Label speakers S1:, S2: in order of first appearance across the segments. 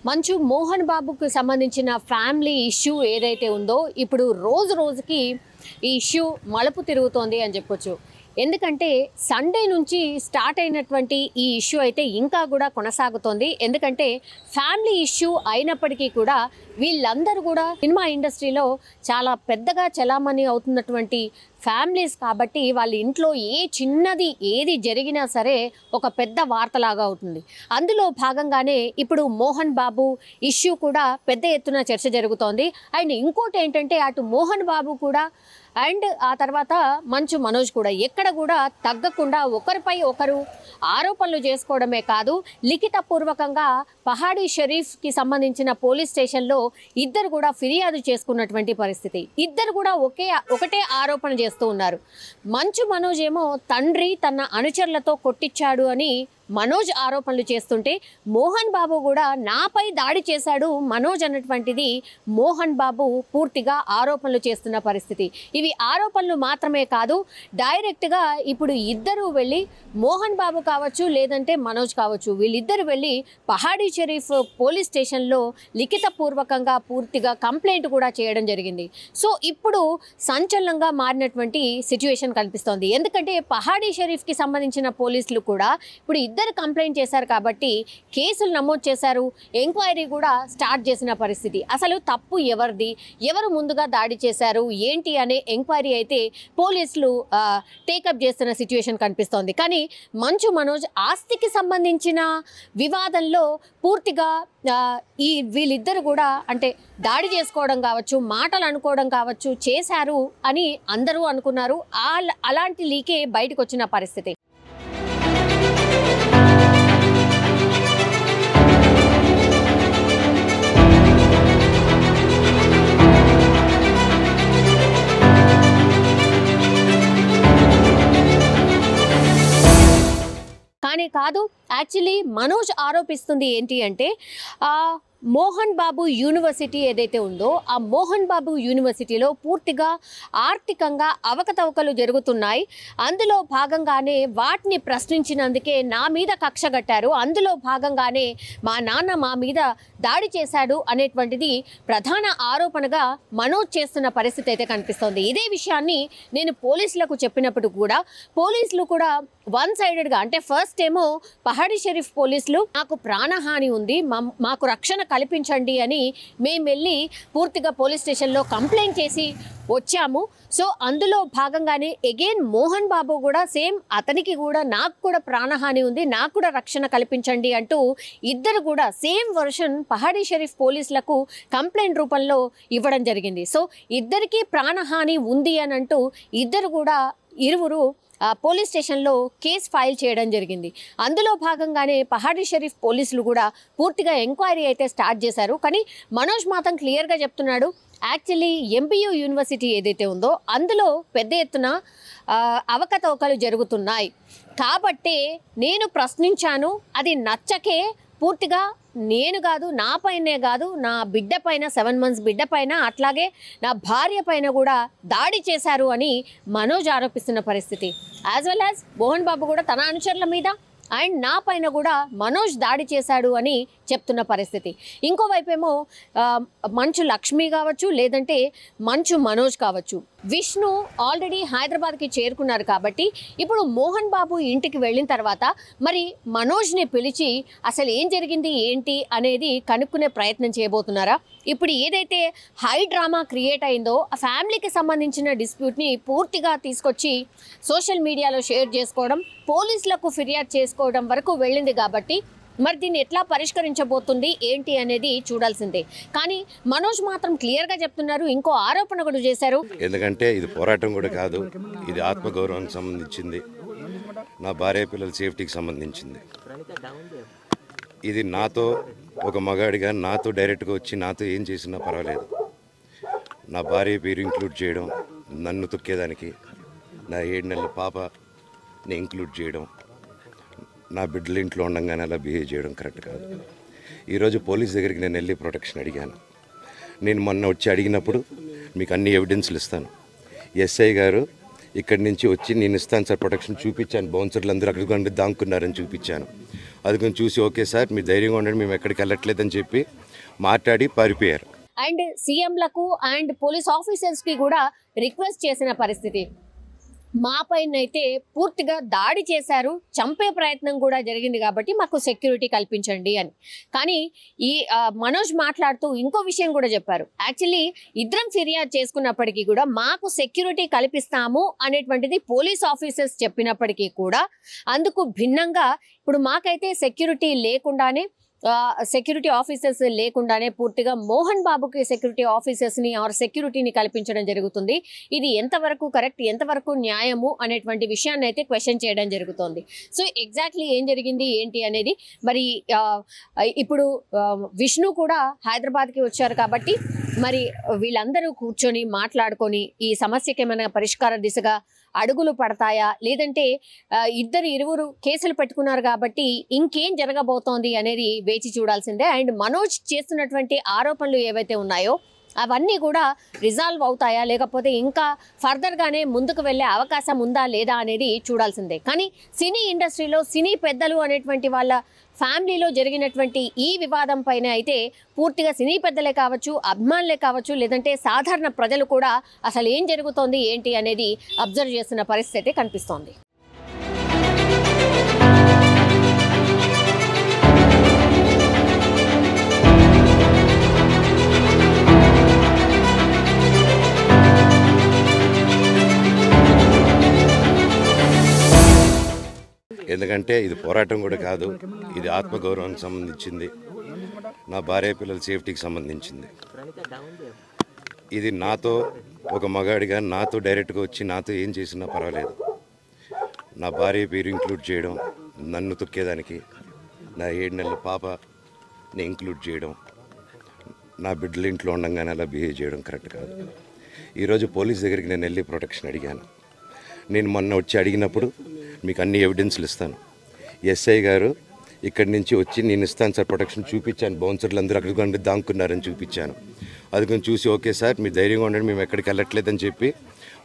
S1: మంచు మోహన్ బాబుకు సంబంధించిన ఫ్యామిలీ ఇష్యూ ఏదైతే ఉందో ఇప్పుడు రోజు రోజుకి ఈ ఇష్యూ మలుపు తిరుగుతోంది అని చెప్పొచ్చు. ఎందుకంటే సండే నుంచి స్టార్ట్ అయినటువంటి ఈ ఇష్యూ అయితే ఇంకా కూడా కొనసాగుతోంది. ఎందుకంటే ఫ్యామిలీ ఇష్యూ అయినప్పటికీ కూడా వీళ్ళందరూ కూడా సినిమా ఇండస్ట్రీలో చాలా పెద్దగా చలామణి అవుతున్నటువంటి ఫ్యామిలీస్ కాబట్టి వాళ్ళ ఇంట్లో ఏ చిన్నది ఏది జరిగినా సరే ఒక పెద్ద వార్తలాగా అవుతుంది. అందులో భాగంగానే ఇప్పుడు మోహన్ బాబు ఇష్యూ కూడా పెద్ద ఎత్తున చర్చ జరుగుతోంది. అండ్ ఇంకోటి ఏంటంటే అటు మోహన్ బాబు కూడా అండ్ ఆ తర్వాత మంచు మనోజ్ కూడా ఎక్కడ కూడా తగ్గకుండా ఒకరిపై ఒకరు ఆరోపణలు చేసుకోవడమే కాదు, లిఖితపూర్వకంగా పహాడీ షరీఫ్కి సంబంధించిన పోలీస్ స్టేషన్లో ఇద్దరు కూడా ఫిర్యాదు చేసుకున్నటువంటి పరిస్థితి. ఇద్దరు కూడా ఒకటే ఆరోపణ చేస్తూ ఉన్నారు. మంచు మనోజ్ ఏమో తండ్రి తన అనుచరులతో కొట్టించాడు అని మనోజ్ ఆరోపణలు చేస్తుంటే, మోహన్ బాబు కూడా నాపై దాడి చేశాడు మనోజ్ అన్నటువంటిది మోహన్ బాబు పూర్తిగా ఆరోపణలు చేస్తున్న పరిస్థితి. ఇవి ఆరోపణలు మాత్రమే కాదు, డైరెక్ట్గా ఇప్పుడు ఇద్దరు వెళ్ళి మోహన్ బాబు కావచ్చు లేదంటే మనోజ్ కావచ్చు వీళ్ళిద్దరు వెళ్ళి పహాడీ షరీఫ్ పోలీస్ స్టేషన్లో లిఖితపూర్వకంగా పూర్తిగా కంప్లైంట్ కూడా చేయడం జరిగింది. సో ఇప్పుడు సంచలనంగా మారినటువంటి సిచ్యువేషన్ కనిపిస్తోంది. ఎందుకంటే పహాడీ షరీఫ్కి సంబంధించిన పోలీసులు కూడా ఇప్పుడు ఇద్దరు కంప్లైంట్ చేశారు కాబట్టి కేసులు నమోదు చేశారు, ఎంక్వైరీ కూడా స్టార్ట్ చేసిన పరిస్థితి. అసలు తప్పు ఎవరిది, ఎవరు ముందుగా దాడి చేశారు ఏంటి అనే ఎంక్వైరీ అయితే పోలీసులు టేకప్ చేస్తున్న సిచ్యువేషన్ కనిపిస్తోంది. కానీ మంచు మనోజ్ ఆస్తికి సంబంధించిన వివాదంలో పూర్తిగా వీళ్ళిద్దరు కూడా అంటే దాడి చేసుకోవడం కావచ్చు, మాటలు అనుకోవడం కావచ్చు చేశారు అని అందరూ అనుకున్నారు. అలాంటి లీకే బయటకు వచ్చిన పరిస్థితి. కానీ కాదు, యాక్చువల్లీ మనోజ్ ఆరోపిస్తుంది ఏంటి అంటే మోహన్ బాబు యూనివర్సిటీ ఏదైతే ఉందో ఆ మోహన్ బాబు యూనివర్సిటీలో పూర్తిగా ఆర్థికంగా అవకతవకలు జరుగుతున్నాయి. అందులో భాగంగానే వాటిని ప్రశ్నించినందుకే నా మీద కక్ష కట్టారు, అందులో భాగంగానే మా నాన్న మా మీద దాడి చేశాడు అనేటువంటిది ప్రధాన ఆరోపణగా మనోజ్ చేస్తున్న పరిస్థితి అయితే కనిపిస్తోంది. ఇదే విషయాన్ని నేను పోలీసులకు చెప్పినప్పుడు కూడా పోలీసులు కూడా వన్ సైడెడ్గా అంటే ఫస్ట్ ఏమో పహాడీ షరీఫ్ పోలీసులు నాకు ప్రాణహాని ఉంది, మాకు రక్షణ కల్పించండి అని మేము వెళ్ళి పూర్తిగా పోలీస్ స్టేషన్లో కంప్లైంట్ చేసి వచ్చాము. సో అందులో భాగంగానే అగైన్ మోహన్ బాబు కూడా సేమ్ అతనికి కూడా నాకు కూడా ప్రాణహాని ఉంది, నాకు కూడా రక్షణ కల్పించండి అంటూ ఇద్దరు కూడా సేమ్ వర్షన్ పహాడీ షరీఫ్ పోలీసులకు కంప్లైంట్ రూపంలో ఇవ్వడం జరిగింది. సో ఇద్దరికీ ప్రాణహాని ఉంది అని అంటూ ఇరువురు పోలీస్ స్టేషన్లో కేసు ఫైల్ చేయడం జరిగింది. అందులో భాగంగానే పహాడీ షరీఫ్ పోలీసులు కూడా పూర్తిగా ఎంక్వైరీ అయితే స్టార్ట్ చేశారు. కానీ మనోజ్ మాత్రం క్లియర్గా చెప్తున్నాడు, యాక్చువల్లీ ఎంబీయూ యూనివర్సిటీ ఏదైతే ఉందో అందులో పెద్ద ఎత్తున అవకతవకలు జరుగుతున్నాయి కాబట్టే నేను ప్రశ్నించాను, అది నచ్చకే పూర్తిగా నేను కాదు నా పైనే కాదు నా బిడ్డ పైన 7 months బిడ్డ పైన అట్లాగే నా భార్య పైన కూడా దాడి చేశారు అని మనోజ్ ఆరోపిస్తున్న పరిస్థితి. As well as Mohan Babu కూడా తన అనుచరుల మీద అండ్ నా పైన కూడా మనోజ్ దాడి చేశాడు అని చెప్తున్న పరిస్థితి. ఇంకోవైపు ఏమో మంచు లక్ష్మి కావచ్చు లేదంటే మంచు మనోజ్ కావచ్చు విష్ణు ఆల్రెడీ హైదరాబాద్కి చేరుకున్నారు కాబట్టి ఇప్పుడు మోహన్ బాబు ఇంటికి వెళ్ళిన తర్వాత మరి మనోజ్ని పిలిచి అసలు ఏం జరిగింది ఏంటి అనేది కనుక్కునే ప్రయత్నం చేయబోతున్నారా? ఇప్పుడు ఏదైతే హై డ్రామా క్రియేట్ అయిందో ఆ ఫ్యామిలీకి సంబంధించిన డిస్ప్యూట్ని పూర్తిగా తీసుకొచ్చి సోషల్ మీడియాలో షేర్ చేసుకోవడం, పోలీసులకు ఫిర్యాదు చేసుకోవడం వరకు వెళ్ళింది కాబట్టి మరి దీన్ని ఎట్లా పరిష్కరించబోతుంది ఏంటి అనేది చూడాల్సిందే. కానీ మనోజ్ మాత్రం క్లియర్గా చెప్తున్నారు, ఇంకో ఆరోపణ కూడా చేశారు.
S2: ఎందుకంటే ఇది పోరాటం కూడా కాదు, ఇది ఆత్మగౌరవానికి సంబంధించింది, నా భార్య పిల్లల సేఫ్టీకి సంబంధించింది. ఇది నాతో ఒక మగాడిగా నాతో డైరెక్ట్గా వచ్చి నాతో ఏం చేసినా పర్వాలేదు, నా భార్య పేరు ఇంక్లూడ్ చేయడం, నన్ను తొక్కేదానికి నా 7 నెలల పాపని ఇంక్లూడ్ చేయడం, నా బిడ్డల ఇంట్లో ఉండగానే అలా బిహేవ్ చేయడం కరెక్ట్ కాదు. ఈరోజు పోలీస్ దగ్గరికి నేను వెళ్ళి ప్రొటెక్షన్ అడిగాను. నేను మొన్న వచ్చి అడిగినప్పుడు మీకు అన్ని ఎవిడెన్స్లు ఇస్తాను, ఎస్ఐ గారు ఇక్కడి నుంచి వచ్చి నేను ఇస్తాను సార్ ప్రొటెక్షన్ చూపించాను, బౌన్సర్లు అందరూ అక్కడికి దాంకున్నారని చూపించాను. అది కొంచెం చూసి ఓకే సార్ మీరు ధైర్యంగా ఉండండి, మేము ఎక్కడికి వెళ్ళట్లేదని చెప్పి మాట్లాడి పారిపోయారు.
S1: అండ్ సీఎంలకు అండ్ పోలీస్ ఆఫీసర్స్కి కూడా రిక్వెస్ట్ చేసిన పరిస్థితి. మా పైన అయితే పూర్తిగా దాడి చేశారు, చంపే ప్రయత్నం కూడా జరిగింది కాబట్టి మాకు సెక్యూరిటీ కల్పించండి అని. కానీ ఈ మనోజ్ మాట్లాడుతూ ఇంకో విషయం కూడా చెప్పారు. యాక్చువల్లీ ఇద్దరం ఫిర్యాదు చేసుకున్నప్పటికీ కూడా మాకు సెక్యూరిటీ కల్పిస్తాము అనేటువంటిది పోలీస్ ఆఫీసర్స్ చెప్పినప్పటికీ కూడా అందుకు భిన్నంగా ఇప్పుడు మాకైతే సెక్యూరిటీ ఆఫీసర్స్ లేకుండానే పూర్తిగా మోహన్ బాబుకి సెక్యూరిటీ ఆఫీసర్స్ని ఆర్ సెక్యూరిటీని కల్పించడం జరుగుతుంది. ఇది ఎంతవరకు కరెక్ట్, ఎంతవరకు న్యాయము అనేటువంటి విషయాన్ని అయితే క్వశ్చన్ చేయడం జరుగుతుంది. సో ఎగ్జాక్ట్లీ ఏం జరిగింది ఏంటి అనేది మరి ఇప్పుడు విష్ణు కూడా హైదరాబాద్కి వచ్చారు కాబట్టి మరి వీళ్ళందరూ కూర్చొని మాట్లాడుకొని ఈ సమస్యకి ఏమైనా పరిష్కార దిశగా అడుగులు పడతాయా, లేదంటే ఇరువురు కేసులు పెట్టుకున్నారు కాబట్టి ఇంకేం జరగబోతోంది అనేది వేచి చూడాల్సిందే. అండ్ మనోజ్ చేస్తున్నటువంటి ఆరోపణలు ఏవైతే ఉన్నాయో అవన్నీ కూడా రిజాల్వ్ అవుతాయా, లేకపోతే ఇంకా ఫర్దర్గానే ముందుకు వెళ్ళే అవకాశం ఉందా లేదా అనేది చూడాల్సిందే. కానీ సినీ ఇండస్ట్రీలో సినీ పెద్దలు అనేటువంటి వాళ్ళ ఫ్యామిలీలో జరిగినటువంటి ఈ వివాదం పైన అయితే పూర్తిగా సినీ పెద్దలే కావచ్చు, అభిమానులే కావచ్చు, లేదంటే సాధారణ ప్రజలు కూడా అసలు ఏం జరుగుతోంది ఏంటి అనేది అబ్జర్వ్ చేస్తున్న పరిస్థితి కనిపిస్తోంది.
S2: ఎందుకంటే ఇది పోరాటం కూడా కాదు, ఇది ఆత్మగౌరవానికి సంబంధించింది, నా భార్య పిల్లల సేఫ్టీకి సంబంధించింది. ఇది నాతో ఒక మగాడిగా నాతో డైరెక్ట్గా వచ్చి నాతో ఏం చేసినా పర్వాలేదు. నా భార్య పేరు ఇంక్లూడ్ చేయడం, నన్ను తొక్కేదానికి, నా 7 నెలల పాపని ఇంక్లూడ్ చేయడం, నా బిడ్డల ఇంట్లో ఉండగానే అలా బిహేవ్ చేయడం కరెక్ట్ కాదు. ఈరోజు పోలీస్ దగ్గరికి నేను వెళ్ళి ప్రొటెక్షన్ అడిగాను. నేను మొన్న వచ్చి అడిగినప్పుడు మీకు అన్ని ఎవిడెన్స్లు ఇస్తాను, ఎస్ఐ గారు ఇక్కడి నుంచి వచ్చి నేను ఇస్తాను సార్ ప్రొటెక్షన్ చూపించాను, బౌన్సర్లు అందరూ అక్కడికి దాక్కున్నారని చూపించాను. అది కొంచెం చూసి ఓకే సార్ మీరు ధైర్యంగా ఉండండి, మేము ఎక్కడికి వెళ్ళట్లేదని చెప్పి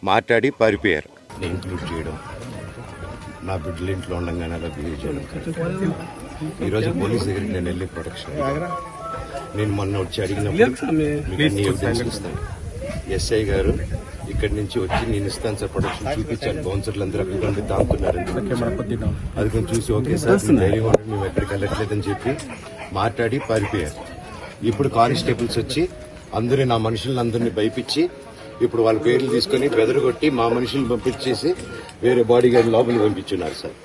S2: మాట్లాడి పారిపోయారు. నేను ఇంక్లూడ్ చేయడం, నా బిడ్డల ఇంట్లో ఉండగానే అలా బిహేవ్ చేయడం. ఈరోజు పోలీస్ దగ్గరికి నేను వెళ్ళి ప్రొటెక్షన్ నేను మొన్న వచ్చి అడిగినప్పుడు మీకు అన్ని ఎవిడెన్స్లు ఇస్తాను, ఎస్ఐ గారు ఇక్కడి నుంచి వచ్చి నేను ఇస్తాను సార్ ప్రొటెక్షన్ చూపించాను, బౌన్సర్లు అందరూ అక్కడికి దాక్కున్నారని. అది కొంచెం చూసి ఓకే సార్ ధైర్యంగా ఉండండి, మేము ఎక్కడికి వెళ్ళట్లేదని చెప్పి మాట్లాడి పారిపోయారు. ఇప్పుడు కానిస్టేబుల్స్ వచ్చి నా మనుషులను అందరినీ భయపించి ఇప్పుడు వాళ్ళ పేర్లు తీసుకుని బెదరగొట్టి మా మనుషులను పంపించేసి వేరే బాడీ గార్డ్ లోపలికి పంపించున్నారు సార్.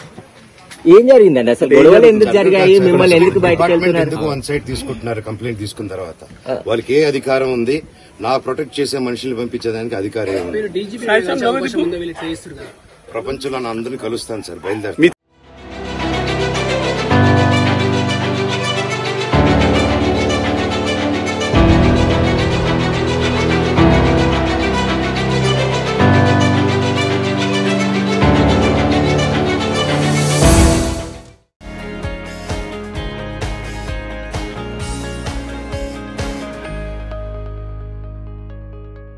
S3: ఏం జరిగిందండి అసలు? గొడవలు ఎందుకు జరిగాయి? మిమ్మల్ని ఎందుకు
S2: ఎందుకు వన్ సైడ్ తీసుకుంటున్నారు? కంప్లైంట్ తీసుకున్న తర్వాత వాళ్ళకి ఏ అధికారం ఉంది? నా ప్రొటెక్ట్ చేసే మనుషుల్ని పంపించేదానికి అధికారం ఉంది. ప్రపంచంలో అందరినీ కలుస్తాను సార్, బయలుదేరి.